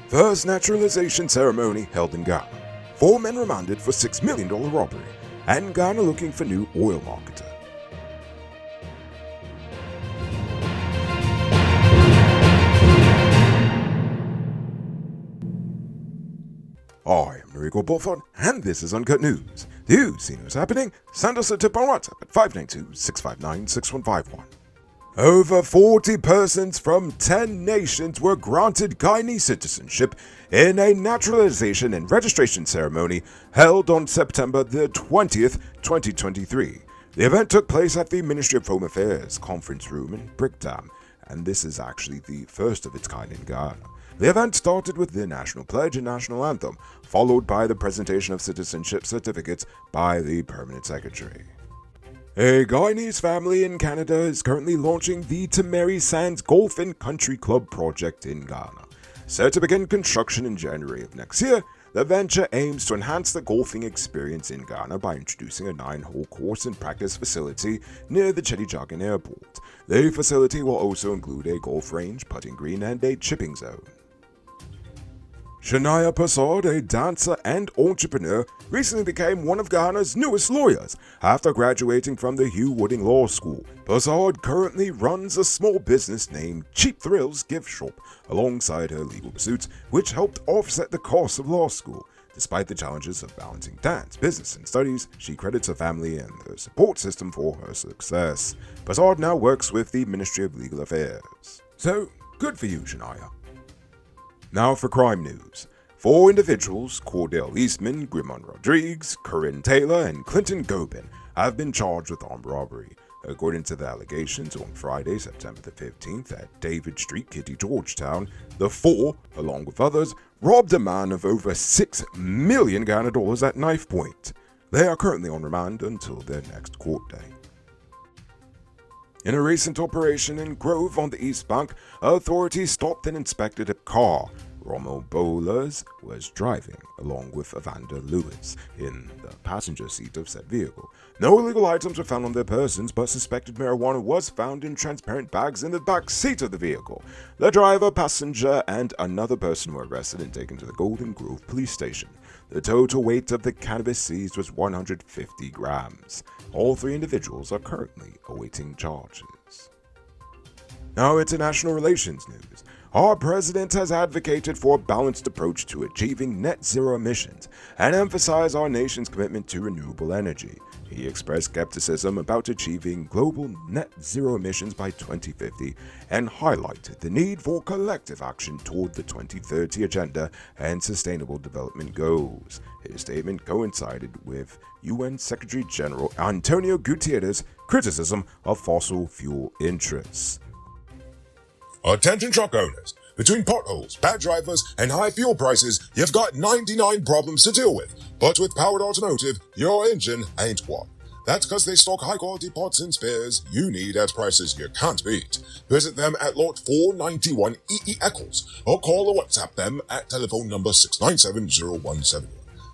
First naturalization ceremony held in Ghana. 4 men remanded for $6 million robbery. And Ghana looking for new oil marketer. I am Renewable Bullford, and this is Uncut News. Do you see what's happening? Send us a tip on WhatsApp at 592-659-6151. Over 40 persons from 10 nations were granted Guyanese citizenship in a naturalization and registration ceremony held on September the 20th, 2023. The event took place at the Ministry of Home Affairs conference room in Brickdam, and this is actually the first of its kind in Ghana. The event started with the national pledge and national anthem, followed by the presentation of citizenship certificates by the permanent secretary. A Guyanese family in Canada is currently launching the Tamari Sands Golf and Country Club project in Ghana. Set to begin construction in January of next year, the venture aims to enhance the golfing experience in Ghana by introducing a 9-hole course and practice facility near the Chedijagan Airport. The facility will also include a golf range, putting green, and a chipping zone. Shania Prasad, a dancer and entrepreneur, recently became one of Ghana's newest lawyers after graduating from the Hugh Wooding Law School. Prasad currently runs a small business named Cheap Thrills Gift Shop alongside her legal pursuits, which helped offset the cost of law school. Despite the challenges of balancing dance, business, and studies, she credits her family and the support system for her success. Prasad now works with the Ministry of Legal Affairs. So, good for you, Shania. Now for crime news. 4 individuals, Cordell Eastman, Grimon Rodriguez, Corinne Taylor, and Clinton Gobin, have been charged with armed robbery. According to the allegations, on Friday, September the 15th, at David Street, Kitty, Georgetown, the 4, along with others, robbed a man of over $6 million Ghana dollars at knife point. They are currently on remand until their next court day. In a recent operation in Grove on the East Bank, authorities stopped and inspected a car Rommel Bowlers was driving, along with Evander Lewis, in the passenger seat of said vehicle. No illegal items were found on their persons, but suspected marijuana was found in transparent bags in the back seat of the vehicle. The driver, passenger, and another person were arrested and taken to the Golden Grove police station. The total weight of the cannabis seized was 150 grams. All 3 individuals are currently awaiting charges. Now, international relations news. Our president has advocated for a balanced approach to achieving net zero emissions and emphasized our nation's commitment to renewable energy. He expressed skepticism about achieving global net zero emissions by 2050 and highlighted the need for collective action toward the 2030 Agenda and Sustainable Development Goals. His statement coincided with UN Secretary General Antonio Guterres' criticism of fossil fuel interests. Attention truck owners. Between potholes, bad drivers, and high fuel prices, you've got 99 problems to deal with. But with Powered Automotive, your engine ain't one. That's because they stock high-quality parts and spares you need at prices you can't beat. Visit them at Lot 491 EE Eccles, or call or WhatsApp them at telephone number 6970171.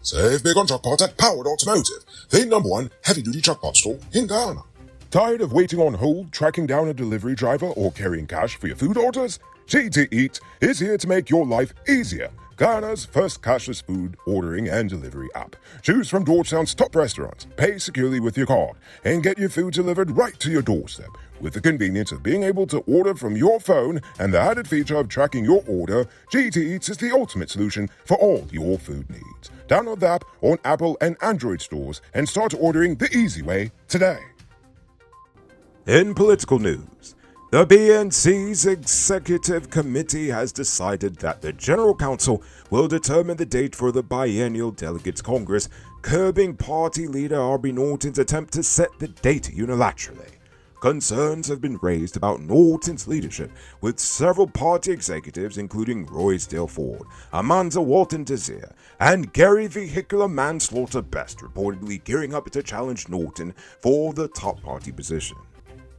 Save big on truck parts at Powered Automotive, the #1 heavy-duty truck parts store in Ghana. Tired of waiting on hold, tracking down a delivery driver, or carrying cash for your food orders? GT Eat is here to make your life easier. Ghana's first cashless food ordering and delivery app. Choose from Georgetown's top restaurants, pay securely with your card, and get your food delivered right to your doorstep. With the convenience of being able to order from your phone and the added feature of tracking your order, GT Eats is the ultimate solution for all your food needs. Download the app on Apple and Android stores and start ordering the easy way today. In political news, the BNC's Executive Committee has decided that the General Council will determine the date for the biennial Delegates Congress, curbing party leader Arby Norton's attempt to set the date unilaterally. Concerns have been raised about Norton's leadership, with several party executives including Roysdale Ford, Amanda Walton Desir, and Gary Vehicular Manslaughter Best reportedly gearing up to challenge Norton for the top party position.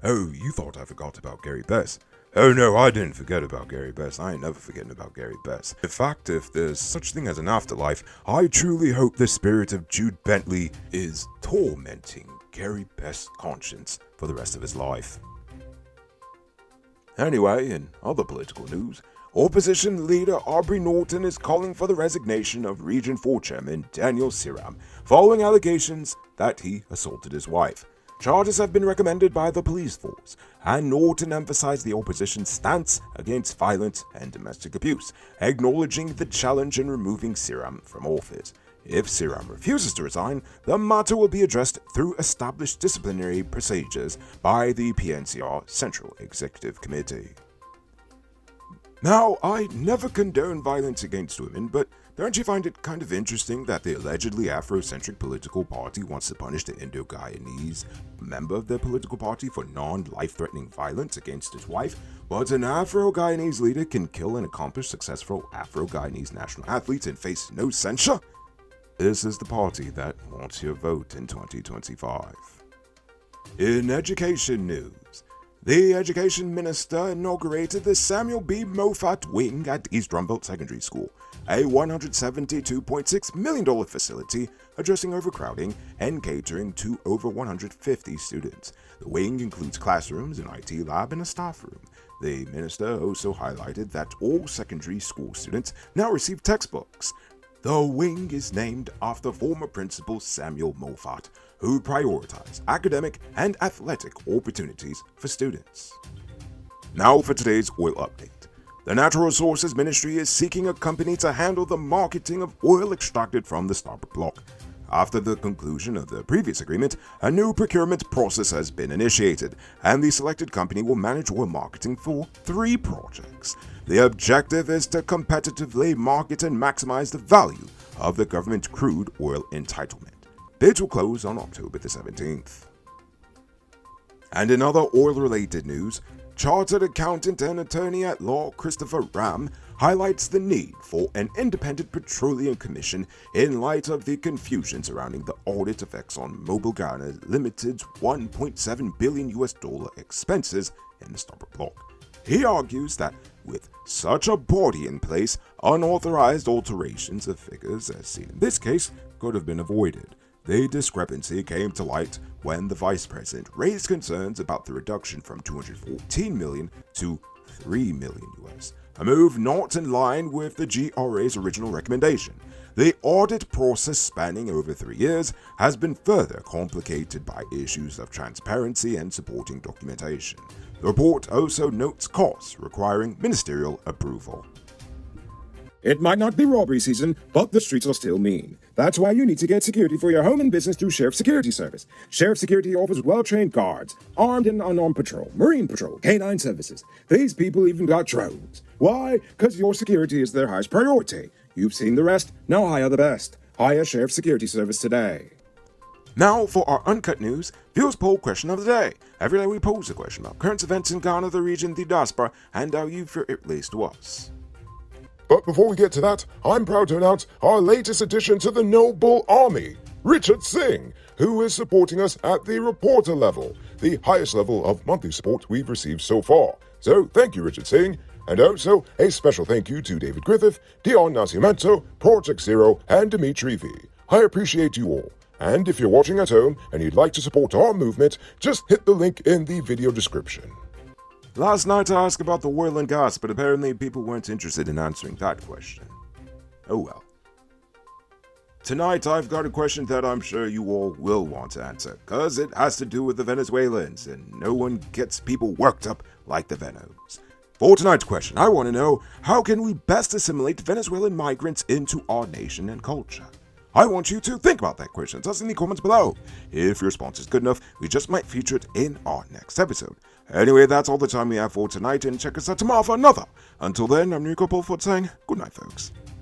Oh, you thought I forgot about Gary Best? Oh no, I didn't forget about Gary Best. I ain't never forgetting about Gary Best. In fact, if there's such thing as an afterlife, I truly hope the spirit of Jude Bentley is tormenting Gary Best's conscience for the rest of his life. Anyway, in other political news, Opposition leader Aubrey Norton is calling for the resignation of Region 4 Chairman Daniel Siram following allegations that he assaulted his wife. Charges have been recommended by the police force, and Norton emphasized the opposition's stance against violence and domestic abuse, acknowledging the challenge in removing Siram from office. If Siram refuses to resign, the matter will be addressed through established disciplinary procedures by the PNCR Central Executive Committee. Now, I never condone violence against women, but don't you find it kind of interesting that the allegedly Afrocentric political party wants to punish the Indo-Guyanese member of their political party for non-life-threatening violence against his wife, but an Afro-Guyanese leader can kill and accomplish successful Afro-Guyanese national athletes and face no censure? This is the party that wants your vote in 2025. In education news, the Education Minister inaugurated the Samuel B. Moffat Wing at East Drumville Secondary School, a $172.6 million facility addressing overcrowding and catering to over 150 students. The wing includes classrooms, an IT lab, and a staff room. The minister also highlighted that all secondary school students now receive textbooks. The wing is named after former principal Samuel Moffat, who prioritized academic and athletic opportunities for students. Now for today's oil update. The Natural Resources Ministry is seeking a company to handle the marketing of oil extracted from the Starbuck block. After the conclusion of the previous agreement, a new procurement process has been initiated, and the selected company will manage oil marketing for 3 projects. The objective is to competitively market and maximize the value of the government crude oil entitlement. Bids will close on October the 17th. And in other oil-related news, Chartered accountant and attorney at law Christopher Ram highlights the need for an independent petroleum commission in light of the confusion surrounding the audit of ExxonMobil Guyana Limited's $1.7 billion expenses in the Starbuck block. He argues that with such a body in place, unauthorized alterations of figures, as seen in this case, could have been avoided. The discrepancy came to light when the vice president raised concerns about the reduction from $214 million to $3 million, a move not in line with the GRA's original recommendation. The audit process, spanning over 3 years, has been further complicated by issues of transparency and supporting documentation. The report also notes costs requiring ministerial approval. It might not be robbery season, but the streets are still mean. That's why you need to get security for your home and business through Sheriff Security Service. Sheriff Security offers well-trained guards, armed and unarmed patrol, marine patrol, canine services. These people even got drones. Why? Because your security is their highest priority. You've seen the rest, now hire the best. Hire Sheriff Security Service today. Now for our Uncut News Viewers Poll Question of the Day. Every day we pose a question about current events in Ghana, the region, the diaspora, and how you feel it relates to us. But before we get to that, I'm proud to announce our latest addition to the Noble Army, Richard Singh, who is supporting us at the reporter level, the highest level of monthly support we've received so far. So thank you, Richard Singh. And also a special thank you to David Griffith, Dion Nascimento, Project Zero, and Dimitri V. I appreciate you all. And if you're watching at home and you'd like to support our movement, just hit the link in the video description. Last night I asked about the oil and gas, but apparently people weren't interested in answering that question. Oh well. Tonight I've got a question that I'm sure you all will want to answer, cause it has to do with the Venezuelans, and no one gets people worked up like the Venos. For tonight's question, I want to know, how can we best assimilate Venezuelan migrants into our nation and culture? I want you to think about that question. Tell us in the comments below. If your response is good enough, we just might feature it in our next episode. Anyway, that's all the time we have for tonight, and check us out tomorrow for another. Until then, I'm Nico Polford saying good night, folks.